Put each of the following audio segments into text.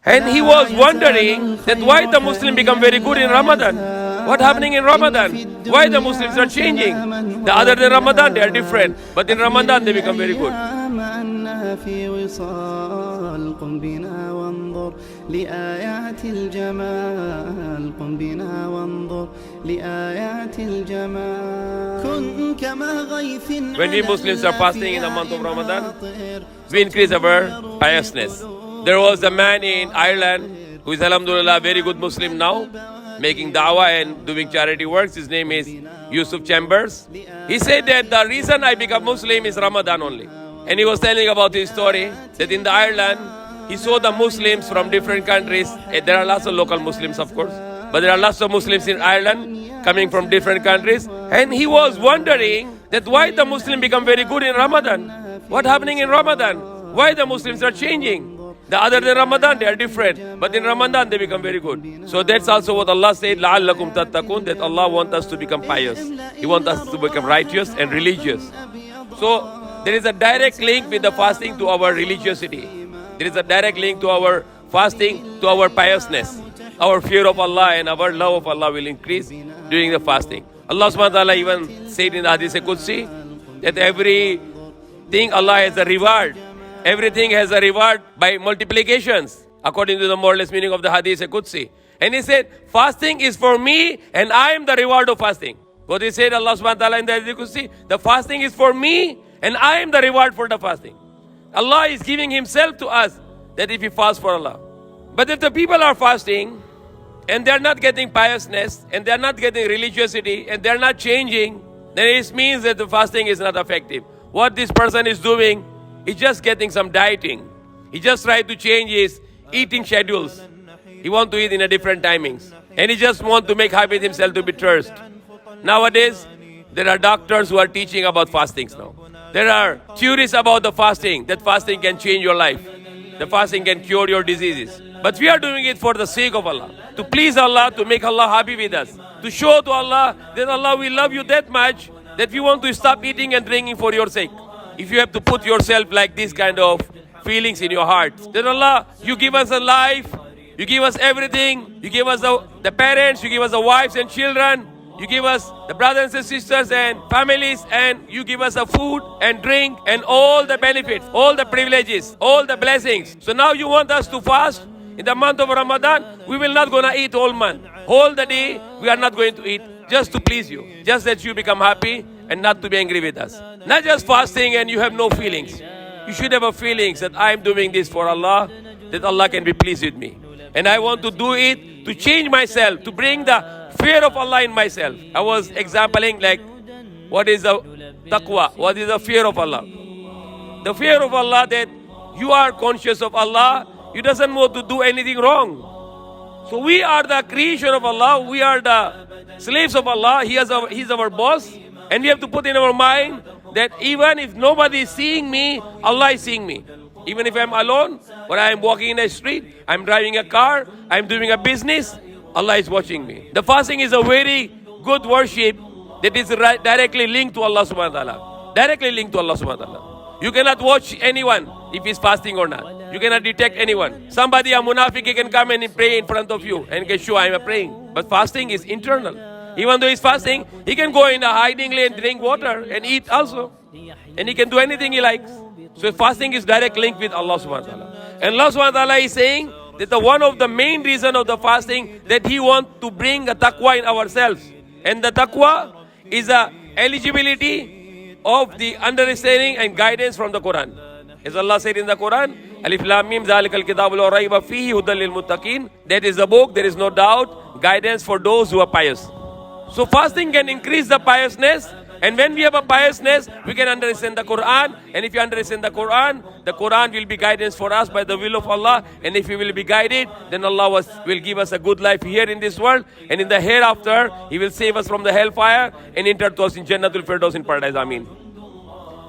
And he was wondering that why the Muslim become very good in Ramadan. What happening in Ramadan? Why the Muslims are changing? The other than Ramadan, they are different. But in Ramadan, they become very good. في وصال قم بنا وانظر لآيات الجمال قم بنا وانظر لآيات الجمال كن كما غيث When we Muslims are fasting in the month of Ramadan, we increase our piousness. There was a man in Ireland who is alhamdulillah very good Muslim now, making da'wah and doing charity works. His name is Yusuf Chambers. He said that the reason I become Muslim is Ramadan only. And he was telling about his story that in the Ireland, he saw the Muslims from different countries. There are lots of local Muslims, of course, but there are lots of Muslims in Ireland coming from different countries. And he was wondering that why the Muslim become very good in Ramadan. What happening in Ramadan? Why the Muslims are changing? The other than Ramadan, they are different. But in Ramadan, they become very good. So that's also what Allah said, لَعَلَّكُمْ تَتَّقُونَ, that Allah wants us to become pious. He wants us to become righteous and religious. So there is a direct link with the fasting to our religiosity. There is a direct link to our fasting, to our piousness. Our fear of Allah and our love of Allah will increase during the fasting. Allah subhanahu wa ta'ala even said in the Hadith Qudsi that everything Allah has a reward. Everything has a reward by multiplications, according to the more or less meaning of the Hadith Qudsi. And he said, fasting is for me and I am the reward of fasting. What he said, Allah subhanahu wa ta'ala in the Hadith Qudsi, the fasting is for me and I am the reward for the fasting. Allah is giving Himself to us that if we fast for Allah. But if the people are fasting and they are not getting piousness and they are not getting religiosity and they are not changing, then it means that the fasting is not effective. What this person is doing is just getting some dieting. He just tried to change his eating schedules. He wants to eat in a different timings. And he just wants to make habit himself to be thirst. Nowadays, there are doctors who are teaching about fastings now. There are theories about the fasting, that fasting can change your life. The fasting can cure your diseases. But we are doing it for the sake of Allah. To please Allah, to make Allah happy with us. To show to Allah that Allah will love you that much that we want to stop eating and drinking for your sake. If you have to put yourself like this kind of feelings in your heart, then Allah, you give us a life, you give us everything, you give us the parents, you give us the wives and children, you give us the brothers and sisters and families, and you give us the food and drink and all the benefits, all the privileges, all the blessings. So now you want us to fast in the month of Ramadan. We will not gonna eat all month. Whole the day we are not going to eat, just to please you. Just that you become happy and not to be angry with us. Not just fasting and you have no feelings. You should have a feelings that I am doing this for Allah, that Allah can be pleased with me. And I want to do it to change myself, to bring the fear of Allah in myself. I was exampling like, what is the taqwa? What is the fear of Allah? The fear of Allah, that you are conscious of Allah, you doesn't want to do anything wrong. So we are the creation of Allah, we are the slaves of Allah, He's our boss, and we have to put in our mind that even if nobody is seeing me, Allah is seeing me. Even if I'm alone, or I'm walking in the street, I'm driving a car, I'm doing a business, Allah is watching me. The fasting is a very good worship that is directly linked to Allah subhanahu wa ta'ala. Directly linked to Allah subhanahu wa ta'ala. You cannot watch anyone if he's fasting or not. You cannot detect anyone. Somebody, a munafiq, can come and pray in front of you and get sure I'm praying. But fasting is internal. Even though he's fasting, he can go in a hiding lane, drink water and eat also. And he can do anything he likes. So fasting is direct link with Allah subhanahu wa ta'ala. And Allah subhanahu wa ta'ala is saying that the one of the main reason of the fasting, that He wants to bring a taqwa in ourselves. And the taqwa is a eligibility of the understanding and guidance from the Quran. As Allah said in the Quran, Alif Lam Mim Zalikal Kitabu La Rayba Fihi Hudan Lil Muttaqin. That is the book, there is no doubt, guidance for those who are pious. So fasting can increase the piousness. And when we have a piousness, we can understand the Quran. And if you understand the Quran will be guidance for us by the will of Allah. And if we will be guided, then Allah will give us a good life here in this world. And in the hereafter, He will save us from the hellfire and enter to us in Jannatul Firdaus in paradise. Ameen.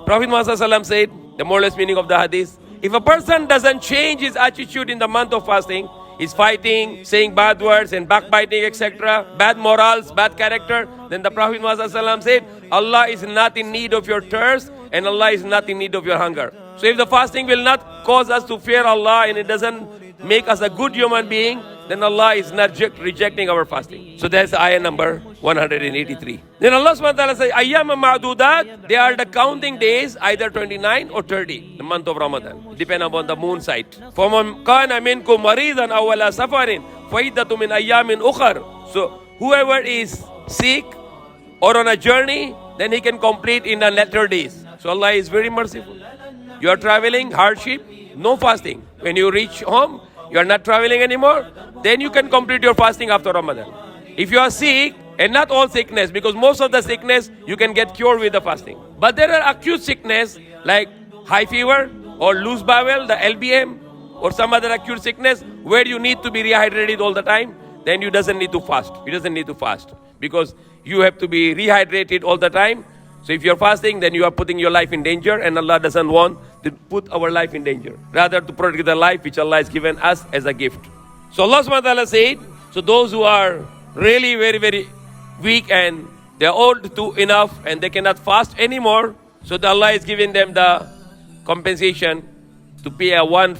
Prophet Muhammad said, the more or less meaning of the hadith, if a person doesn't change his attitude in the month of fasting, is fighting, saying bad words and backbiting, etc., bad morals, bad character, then the Prophet Muhammad said, Allah is not in need of your thirst and Allah is not in need of your hunger. So if the fasting will not cause us to fear Allah and it doesn't make us a good human being, then Allah is not rejecting our fasting. So that's ayah number 183. Then Allah subhanahu wa ta'ala says, Ayyam ma'dudat, they are the counting days, either 29 or 30, the month of Ramadan, depending upon the moon sight. فَمَنْ كَانَ مِنْكُمْ مَرِيضًا أَوْ عَلَى سَفَرٍ فَعِدَّةٌ مِنْ أَيَّامٍ أُخَرٍ. So whoever is sick or on a journey, then he can complete in the latter days. So Allah is very merciful. You are traveling, hardship, no fasting. When you reach home, you are not traveling anymore, then you can complete your fasting after Ramadan. If you are sick, and not all sickness, because most of the sickness you can get cured with the fasting. But there are acute sickness like high fever or loose bowel, the LBM, or some other acute sickness where you need to be rehydrated all the time. Then you doesn't need to fast. You doesn't need to fast because you have to be rehydrated all the time. So if you're fasting, then you are putting your life in danger, and Allah doesn't want to put our life in danger. Rather to protect the life which Allah has given us as a gift. So Allah subhanahu wa ta'ala said, so those who are really very, very weak and they're old too enough and they cannot fast anymore, so the Allah is giving them the compensation to pay a one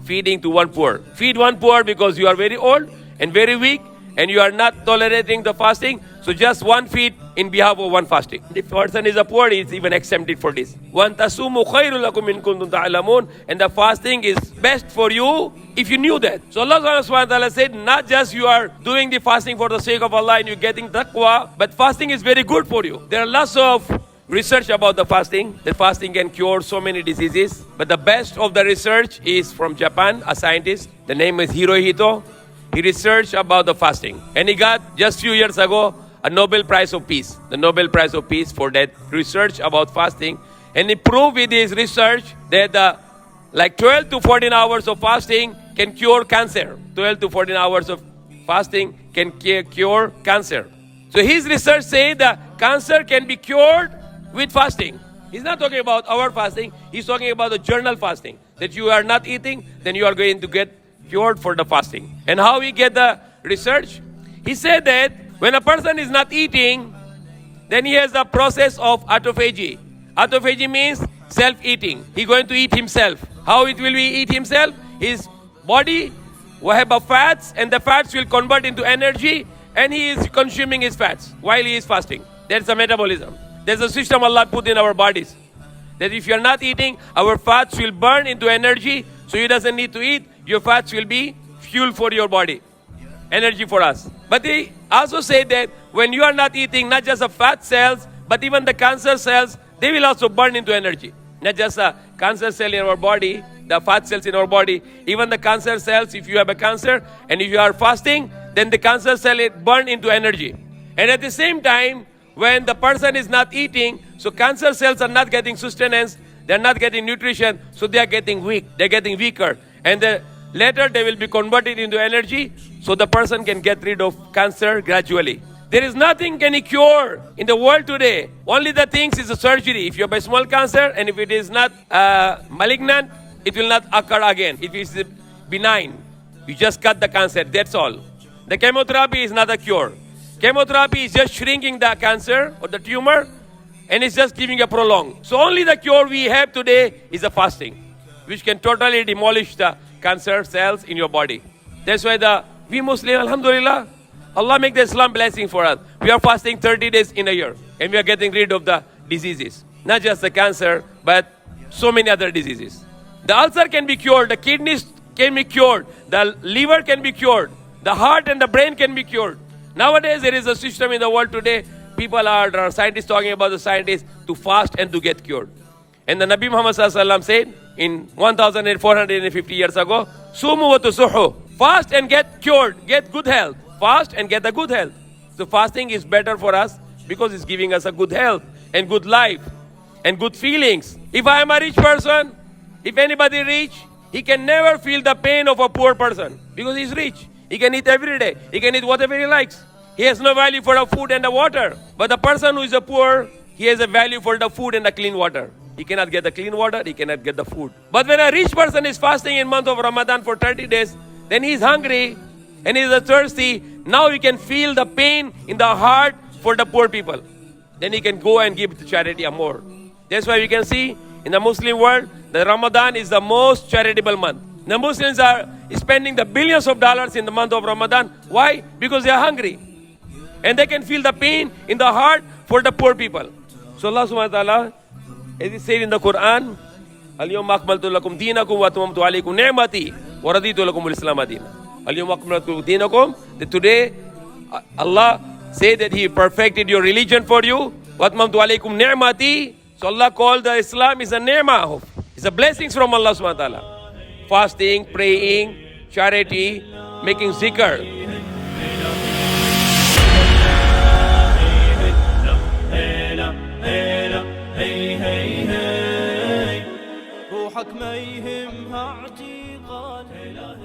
feeding to one poor. Feed one poor because you are very old and very weak and you are not tolerating the fasting. So just one feed in behalf of one fasting. If a person is a poor, he is even exempted for this. وَأَن تَصُومُوا خَيْرٌ لَكُمْ إِن كُنتُمْ تَعْلَمُونَ. And the fasting is best for you if you knew that. So Allah subhanahu wa ta'ala said, not just you are doing the fasting for the sake of Allah and you're getting taqwa, but fasting is very good for you. There are lots of research about the fasting. The fasting can cure so many diseases. But the best of the research is from Japan, a scientist. The name is Hirohito. He researched about the fasting. And he got, just few years ago, a Nobel Prize of Peace. The Nobel Prize of Peace for that research about fasting. And he proved with his research that like 12 to 14 hours of fasting can cure cancer. 12 to 14 hours of fasting can cure cancer. So his research says that cancer can be cured with fasting. He's not talking about our fasting. He's talking about the journal fasting. That you are not eating, then you are going to get cured for the fasting. And how we get the research? He said that when a person is not eating, then he has the process of autophagy. Autophagy means self-eating. He's going to eat himself. How it will be eat himself? His body will have fats, and the fats will convert into energy, and he is consuming his fats while he is fasting. That's the metabolism. There's a system Allah put in our bodies. That if you're not eating, our fats will burn into energy, so you doesn't need to eat. Your fats will be fuel for your body. Energy for us. But they also say that when you are not eating, not just the fat cells, but even the cancer cells, they will also burn into energy. Not just a cancer cell in our body, the fat cells in our body, even the cancer cells, if you have a cancer and if you are fasting, then the cancer cell it burn into energy. And at the same time, when the person is not eating, so cancer cells are not getting sustenance, they're not getting nutrition, so they are getting weak, they're getting weaker. And later they will be converted into energy, so the person can get rid of cancer gradually. There is nothing can cure in the world today. Only the things is a surgery. If you have a small cancer and if it is not malignant, it will not occur again. If it is benign, you just cut the cancer, that's all. The chemotherapy is not a cure. Chemotherapy is just shrinking the cancer or the tumor, and it's just giving a prolong. So only the cure we have today is a fasting, which can totally demolish the cancer cells in your body. That's why we Muslims, alhamdulillah, Allah make the Islam blessing for us. We are fasting 30 days in a year, and we are getting rid of the diseases. Not just the cancer, but so many other diseases. The ulcer can be cured, the kidneys can be cured, the liver can be cured, the heart and the brain can be cured. Nowadays, there is a system in the world today, there are scientists talking about the scientists to fast and to get cured. And the Nabi Muhammad ﷺ said in 1450 years ago, Sumu wa tusuhu. Fast and get cured, get good health. Fast and get the good health. So fasting is better for us because it's giving us a good health and good life and good feelings. If I am a rich person, if anybody rich, he can never feel the pain of a poor person because he's rich. He can eat every day. He can eat whatever he likes. He has no value for the food and the water. But the person who is a poor, he has a value for the food and the clean water. He cannot get the clean water, he cannot get the food. But when a rich person is fasting in month of Ramadan for 30 days, then he is hungry and he is thirsty. Now he can feel the pain in the heart for the poor people. Then he can go and give to charity more. That's why we can see in the Muslim world, the Ramadan is the most charitable month. The Muslims are spending the billions of dollars in the month of Ramadan. Why? Because they are hungry. And they can feel the pain in the heart for the poor people. So Allah subhanahu wa ta'ala, as it said in the Quran, Al-yawma akmaltu lakum dinakum wa atmamtu alaykum ni'mati wa raditu lakum al-islam adina. Al-yawma akmaltu lakum dinakum. That today, Allah said that He perfected your religion for you. Wa atmamtu alaykum ni'mati. So Allah called the Islam is a ni'mah. It's a blessings from Allah subhanahu wa ta'ala. Fasting, praying, charity, making zikr.